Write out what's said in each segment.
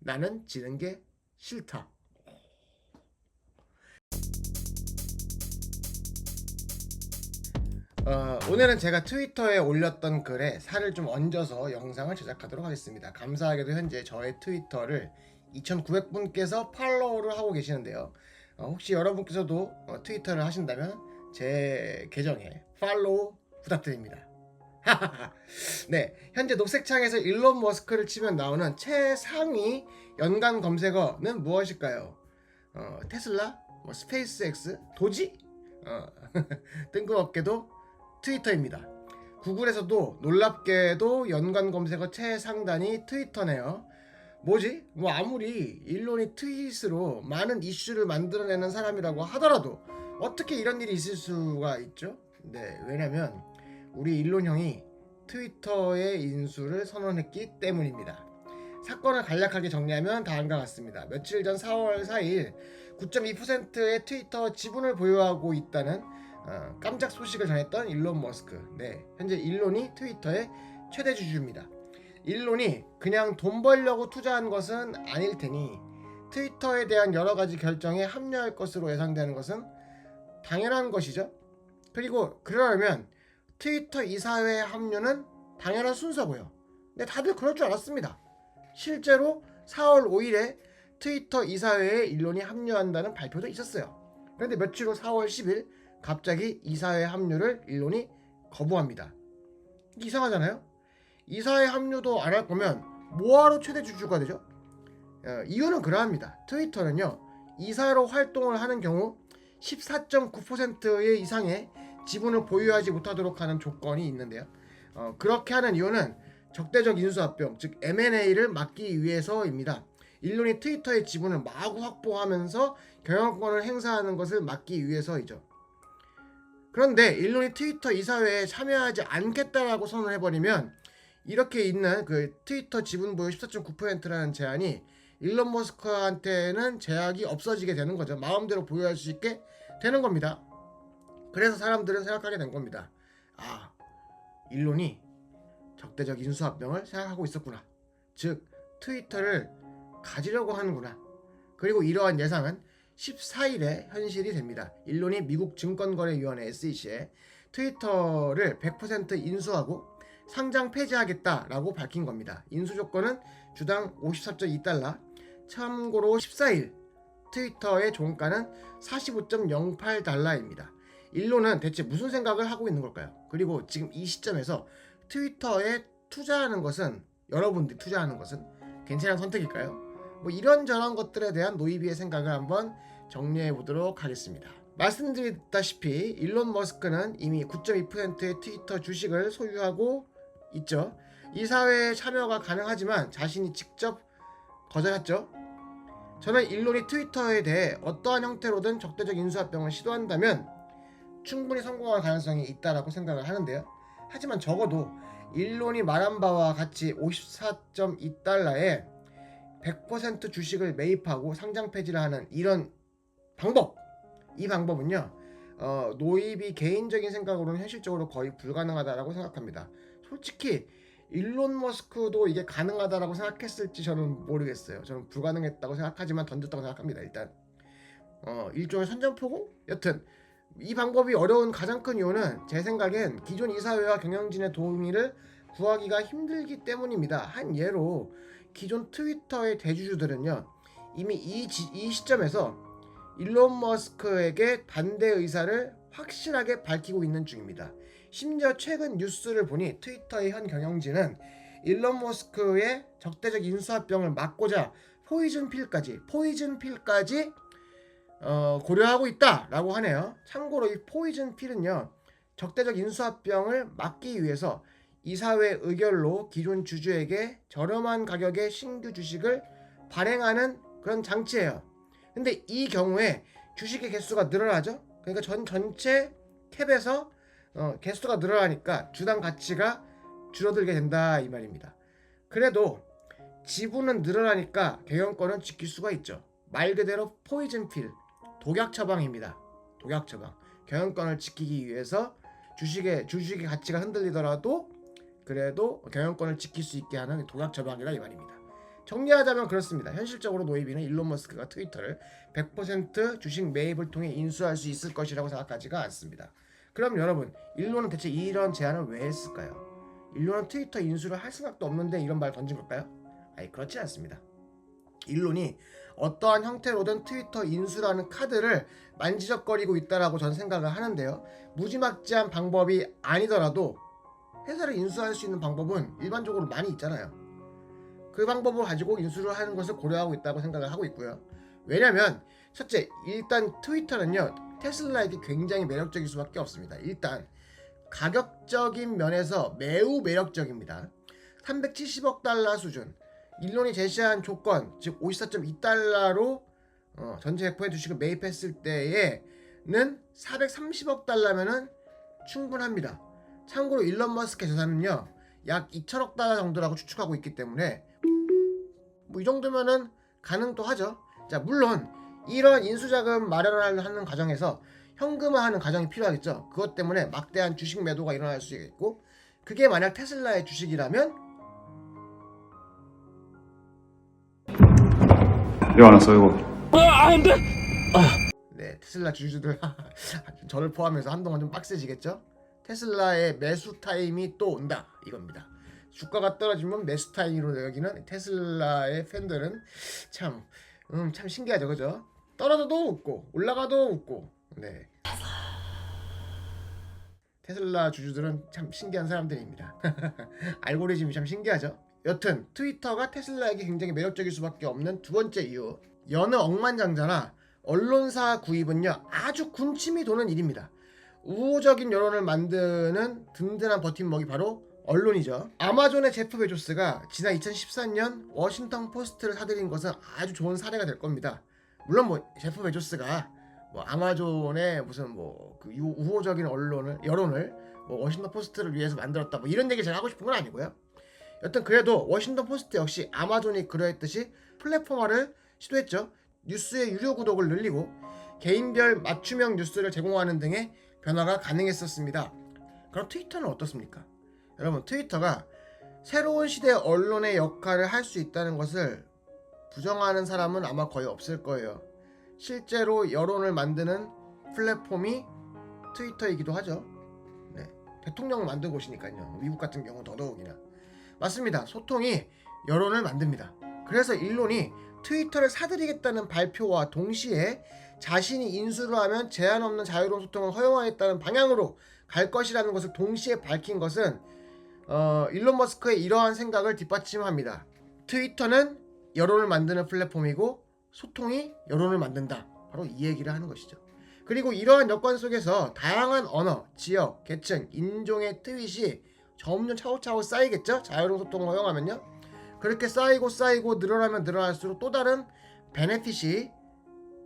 나는 지는 게 싫다. 오늘은 제가 트위터에 올렸던 글에 살을 좀 얹어서 영상을 제작하도록 하겠습니다. 감사하게도 현재 저의 트위터를 2,900분께서 팔로우를 하고 계시는데요. 혹시 여러분께서도 트위터를 하신다면 제 계정에 팔로우 부탁드립니다. 네, 현재 녹색창에서 일론 머스크를 치면 나오는 최상위 연간 검색어는 무엇일까요? 테슬라, 스페이스X, 도지? 뜬금없게도 트위터입니다. 구글에서도 놀랍게도 연관 검색어 최상단이 트위터네요. 뭐지? 아무리 일론이 트윗으로 많은 이슈를 만들어내는 사람이라고 하더라도 어떻게 이런 일이 있을 수가 있죠? 네, 왜냐면 우리 일론 형이 트위터의 인수를 선언했기 때문입니다. 사건을 간략하게 정리하면 다음과 같습니다. 며칠 전 4월 4일 9.2%의 트위터 지분을 보유하고 있다는 깜짝 소식을 전했던 일론 머스크. 네, 현재 일론이 트위터의 최대 주주입니다. 일론이 그냥 돈 벌려고 투자한 것은 아닐 테니 트위터에 대한 여러 가지 결정에 합류할 것으로 예상되는 것은 당연한 것이죠. 그리고 그러려면 트위터 이사회에 합류는 당연한 순서고요. 근데 다들 그럴 줄 알았습니다. 실제로 4월 5일에 트위터 이사회에 일론이 합류한다는 발표도 있었어요. 그런데 며칠 후 4월 10일 갑자기 이사회 합류를 일론이 거부합니다. 이상하잖아요? 이사회 합류도 안 할 거면 뭐하러 최대 주주가 되죠? 이유는 그러합니다. 트위터는요, 이사로 활동을 하는 경우 14.9% 이상의 지분을 보유하지 못하도록 하는 조건이 있는데요. 그렇게 하는 이유는 적대적 인수합병, 즉 M&A를 막기 위해서입니다. 일론이 트위터의 지분을 마구 확보하면서 경영권을 행사하는 것을 막기 위해서이죠. 그런데 일론이 트위터 이사회에 참여하지 않겠다라고 선언을 해버리면 이렇게 있는 그 트위터 지분 보유 14.9%라는 제한이 일론 머스크한테는 제약이 없어지게 되는 거죠. 마음대로 보유할 수 있게 되는 겁니다. 그래서 사람들은 생각하게 된 겁니다. 아, 일론이 적대적 인수합병을 생각하고 있었구나. 즉 트위터를 가지려고 하는구나. 그리고 이러한 예상은 14일에 현실이 됩니다. 일론이 미국 증권거래위원회 SEC에 트위터를 100% 인수하고 상장 폐지하겠다라고 밝힌 겁니다. 인수 조건은 주당 54.2달러. 참고로 14일 트위터의 종가는 45.08달러입니다. 일론은 대체 무슨 생각을 하고 있는 걸까요? 그리고 지금 이 시점에서 트위터에 투자하는 것은, 여러분들이 투자하는 것은 괜찮은 선택일까요? 이런저런 것들에 대한 노이비의 생각을 한번 정리해 보도록 하겠습니다. 말씀드렸다시피 일론 머스크는 이미 9.2%의 트위터 주식을 소유하고 있죠. 이사회에 참여가 가능하지만 자신이 직접 거절했죠. 저는 일론이 트위터에 대해 어떠한 형태로든 적대적 인수합병을 시도한다면 충분히 성공할 가능성이 있다라고 생각을 하는데요. 하지만 적어도 일론이 말한 바와 같이 54.2달러에 100% 주식을 매입하고 상장 폐지를 하는 이런 방법, 이 방법은요, 노입이 개인적인 생각으로는 현실적으로 거의 불가능하다라고 생각합니다. 솔직히 일론 머스크도 이게 가능하다라고 생각했을지 저는 모르겠어요. 저는 불가능했다고 생각하지만 던졌다고 생각합니다. 일단 일종의 선전포고? 여튼 이 방법이 어려운 가장 큰 이유는 제 생각엔 기존 이사회와 경영진의 동의를 구하기가 힘들기 때문입니다. 한 예로 기존 트위터의 대주주들은요, 이미 이 시점에서 일론 머스크에게 반대 의사를 확실하게 밝히고 있는 중입니다. 심지어 최근 뉴스를 보니 트위터의 현 경영진은 일론 머스크의 적대적 인수합병을 막고자 포이즌 필까지 고려하고 있다라고 하네요. 참고로 이 포이즌 필은요, 적대적 인수합병을 막기 위해서 이사회 의결로 기존 주주에게 저렴한 가격의 신규 주식을 발행하는 그런 장치예요. 근데 이 경우에 주식의 개수가 늘어나죠. 그러니까 전체 캡에서 개수가 늘어나니까 주당 가치가 줄어들게 된다 이 말입니다. 그래도 지분은 늘어나니까 경영권은 지킬 수가 있죠. 말 그대로 포이즌 필, 독약 처방입니다. 독약 처방. 경영권을 지키기 위해서 주식의 가치가 흔들리더라도 그래도 경영권을 지킬 수 있게 하는 독약 처방이라 이 말입니다. 정리하자면 그렇습니다. 현실적으로 노이비는 일론 머스크가 트위터를 100% 주식 매입을 통해 인수할 수 있을 것이라고 생각하지가 않습니다. 그럼 여러분, 일론은 대체 이런 제안을 왜 했을까요? 일론은 트위터 인수를 할 생각도 없는데 이런 말 던진 걸까요? 아니, 그렇지 않습니다. 일론이 어떠한 형태로든 트위터 인수라는 카드를 만지작거리고 있다라고 저는 생각을 하는데요. 무지막지한 방법이 아니더라도 회사를 인수할 수 있는 방법은 일반적으로 많이 있잖아요. 그 방법을 가지고 인수를 하는 것을 고려하고 있다고 생각을 하고 있고요. 왜냐면 첫째, 일단 트위터는요, 테슬라에게 굉장히 매력적일 수밖에 없습니다. 일단 가격적인 면에서 매우 매력적입니다. 370억 달러 수준, 일론이 제시한 조건, 즉 54.2달러로 전체 100% 주식을 매입했을 때에는 430억 달러면은 충분합니다. 참고로 일론 머스크의 자산은요, 약 2천억 달러 정도라고 추측하고 있기 때문에 뭐 이 정도면은 가능도 하죠. 자, 물론 이런 인수자금 마련을 하는 과정에서 현금화하는 과정이 필요하겠죠. 그것 때문에 막대한 주식 매도가 일어날 수 있겠고, 그게 만약 테슬라의 주식이라면 일어났어 이거. 네, 테슬라 주주들 저를 포함해서 한동안 좀 빡세지겠죠. 테슬라의 매수 타임이 또 온다 이겁니다. 주가가 떨어지면 매수 타임으로 여기는 테슬라의 팬들은 참 신기하죠, 그죠? 떨어져도 웃고 올라가도 웃고. 네, 테슬라 주주들은 참 신기한 사람들입니다. 알고리즘이 참 신기하죠. 여튼 트위터가 테슬라에게 굉장히 매력적일 수밖에 없는 두 번째 이유, 여느 억만장자나 언론사 구입은요 아주 군침이 도는 일입니다. 우호적인 여론을 만드는 든든한 버팀목이 바로 언론이죠. 아마존의 제프 베조스가 지난 2014년 워싱턴 포스트를 사들인 것은 아주 좋은 사례가 될 겁니다. 물론 뭐 제프 베조스가 뭐 아마존의 무슨 그 우호적인 여론을 뭐 워싱턴 포스트를 위해서 만들었다 뭐 이런 얘기 제가 하고 싶은 건 아니고요. 여튼 그래도 워싱턴 포스트 역시 아마존이 그러했듯이 플랫폼화를 시도했죠. 뉴스의 유료 구독을 늘리고 개인별 맞춤형 뉴스를 제공하는 등의 변화가 가능했었습니다. 그럼 트위터는 어떻습니까? 여러분, 트위터가 새로운 시대 언론의 역할을 할 수 있다는 것을 부정하는 사람은 아마 거의 없을 거예요. 실제로 여론을 만드는 플랫폼이 트위터이기도 하죠. 네, 대통령을 만든 곳이니까요. 미국 같은 경우 더더욱이나. 맞습니다. 소통이 여론을 만듭니다. 그래서 일론이 트위터를 사들이겠다는 발표와 동시에 자신이 인수를 하면 제한 없는 자유로운 소통을 허용하겠다는 방향으로 갈 것이라는 것을 동시에 밝힌 것은 일론 머스크의 이러한 생각을 뒷받침합니다. 트위터는 여론을 만드는 플랫폼이고 소통이 여론을 만든다. 바로 이 얘기를 하는 것이죠. 그리고 이러한 여건 속에서 다양한 언어, 지역, 계층, 인종의 트윗이 점점 차곡차곡 쌓이겠죠. 자유로운 소통을 허용하면요. 그렇게 쌓이고 늘어나면 늘어날수록 또 다른 베네핏이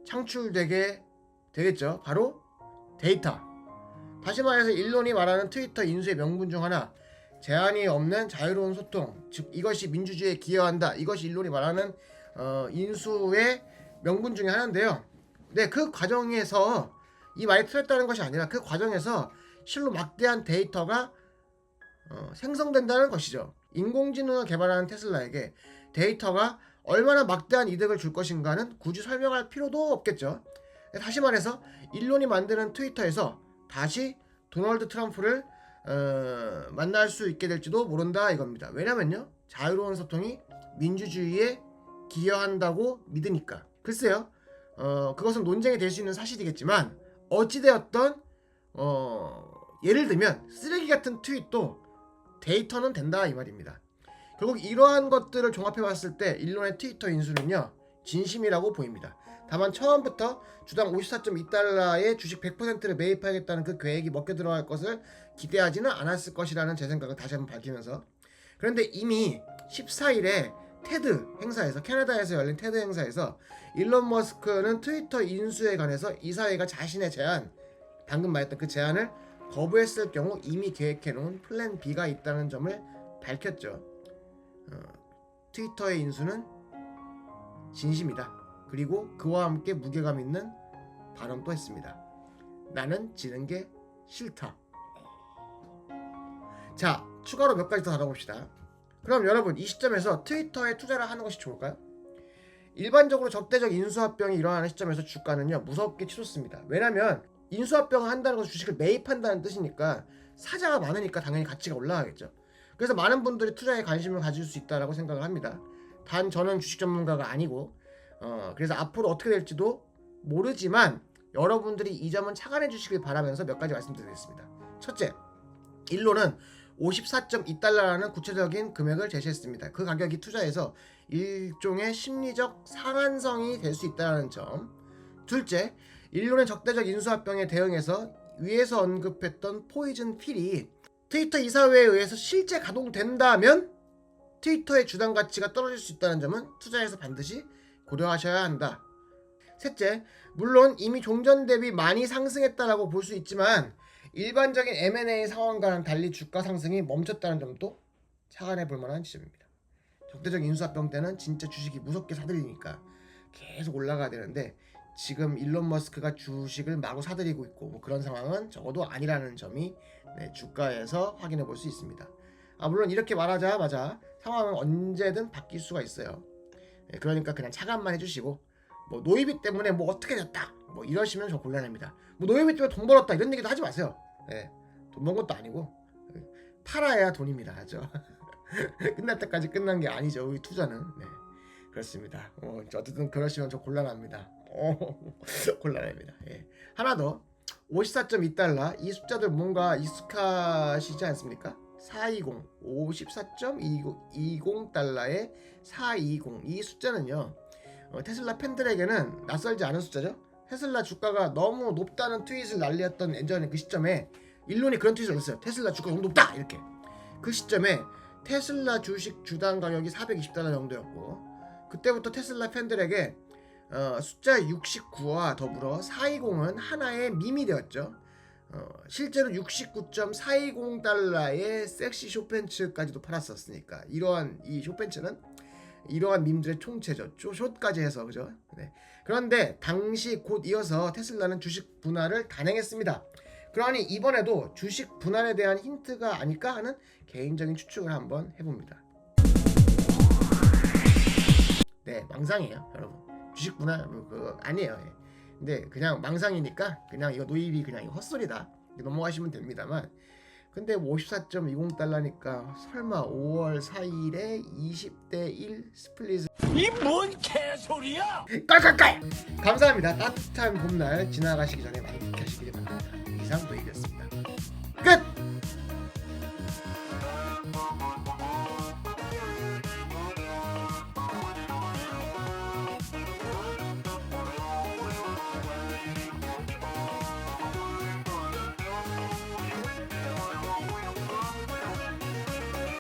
창출되게 되겠죠. 바로 데이터. 다시 말해서 일론이 말하는 트위터 인수의 명분 중 하나, 제한이 없는 자유로운 소통, 즉 이것이 민주주의에 기여한다. 이것이 일론이 말하는 인수의 명분 중에 하나인데요. 네, 그 과정에서 이 말이 틀렸다는 것이 아니라 그 과정에서 실로 막대한 데이터가 생성된다는 것이죠. 인공지능을 개발하는 테슬라에게 데이터가 얼마나 막대한 이득을 줄 것인가는 굳이 설명할 필요도 없겠죠. 다시 말해서 일론이 만드는 트위터에서 다시 도널드 트럼프를 만날 수 있게 될지도 모른다 이겁니다. 왜냐면요, 자유로운 소통이 민주주의에 기여한다고 믿으니까. 글쎄요, 그것은 논쟁이 될 수 있는 사실이겠지만 어찌되었던 예를 들면 쓰레기 같은 트윗도 데이터는 된다 이 말입니다. 결국 이러한 것들을 종합해 봤을 때 일론의 트위터 인수는요 진심이라고 보입니다. 다만 처음부터 주당 54.2달러의 주식 100%를 매입하겠다는 그 계획이 먹혀 들어갈 것을 기대하지는 않았을 것이라는 제 생각을 다시 한번 밝히면서, 그런데 이미 14일에 테드 행사에서, 캐나다에서 열린 테드 행사에서 일론 머스크는 트위터 인수에 관해서 이사회가 자신의 제안, 방금 말했던 그 제안을 거부했을 경우 이미 계획해놓은 플랜 B가 있다는 점을 밝혔죠. 트위터의 인수는 진심이다. 그리고 그와 함께 무게감 있는 발언도 했습니다. 나는 지는 게 싫다. 자, 추가로 몇 가지 더 다뤄봅시다. 그럼 여러분 이 시점에서 트위터에 투자를 하는 것이 좋을까요? 일반적으로 적대적 인수합병이 일어나는 시점에서 주가는요 무섭게 치솟습니다. 왜냐면 인수합병을 한다는 것은 주식을 매입한다는 뜻이니까 사자가 많으니까 당연히 가치가 올라가겠죠. 그래서 많은 분들이 투자에 관심을 가질 수 있다고 생각을 합니다. 단 저는 주식 전문가가 아니고 그래서 앞으로 어떻게 될지도 모르지만 여러분들이 이 점은 착안해 주시길 바라면서 몇 가지 말씀드리겠습니다. 첫째, 일론은 54.2달러라는 구체적인 금액을 제시했습니다. 그 가격이 투자에서 일종의 심리적 상한성이 될 수 있다는 점. 둘째, 일론의 적대적 인수합병에 대응해서 위에서 언급했던 포이즌 필이 트위터 이사회에 의해서 실제 가동된다면 트위터의 주당 가치가 떨어질 수 있다는 점은 투자에서 반드시 고려하셔야 한다. 셋째, 물론 이미 종전 대비 많이 상승했다라고 볼 수 있지만 일반적인 M&A 상황과는 달리 주가 상승이 멈췄다는 점도 착안해 볼 만한 지점입니다. 적대적 인수합병 때는 진짜 주식이 무섭게 사들리니까 계속 올라가야 되는데 지금 일론 머스크가 주식을 마구 사들이고 있고 뭐 그런 상황은 적어도 아니라는 점이 주가에서 확인해 볼 수 있습니다. 물론 이렇게 말하자마자 상황은 언제든 바뀔 수가 있어요. 그러니까 그냥 차감만 해주시고 뭐 노이비 때문에 뭐 어떻게 됐다 뭐 이러시면 저 곤란합니다. 뭐 노이비 때문에 돈 벌었다 이런 얘기도 하지 마세요. 돈 번 것도 아니고 팔아야 돈입니다. 하죠. 끝날 때까지 끝난 게 아니죠. 우리 투자는. 그렇습니다. 어쨌든 그러시면 저 곤란합니다. 곤란합니다. 하나 더 54.2달러 이 숫자들 뭔가 익숙하시지 않습니까? 54.20달러에 420 이 숫자는요 테슬라 팬들에게는 낯설지 않은 숫자죠. 테슬라 주가가 너무 높다는 트윗을 날렸던 예전에 그 시점에 일론이 그런 트윗을 올렸어요. 테슬라 주가 너무 높다 이렇게. 그 시점에 테슬라 주식 주당 가격이 420달러 정도였고 그때부터 테슬라 팬들에게 숫자 69와 더불어 420은 하나의 밈이 되었죠. 실제로 69.420달러의 섹시 숏팬츠까지도 팔았었으니까 이러한 이 숏팬츠는 이러한 밈들의 총체죠. 숏까지 해서 그죠? 그런데 당시 곧 이어서 테슬라는 주식 분할을 단행했습니다. 그러니 이번에도 주식 분할에 대한 힌트가 아닐까 하는 개인적인 추측을 한번 해봅니다. 망상이에요, 여러분. 주식 분할 그거 아니에요. 근데 그냥 망상이니까 그냥 이거 노입이 그냥 이거 헛소리다 넘어가시면 됩니다만 근데 54.20달러니까 설마 5월 4일에 20대 1 스플릿 이 뭔 개소리야? 깔깔깔! 감사합니다. 따뜻한 봄날 지나가시기 전에 많이 지켜시길 바랍니다. 이상 노입이었습니다.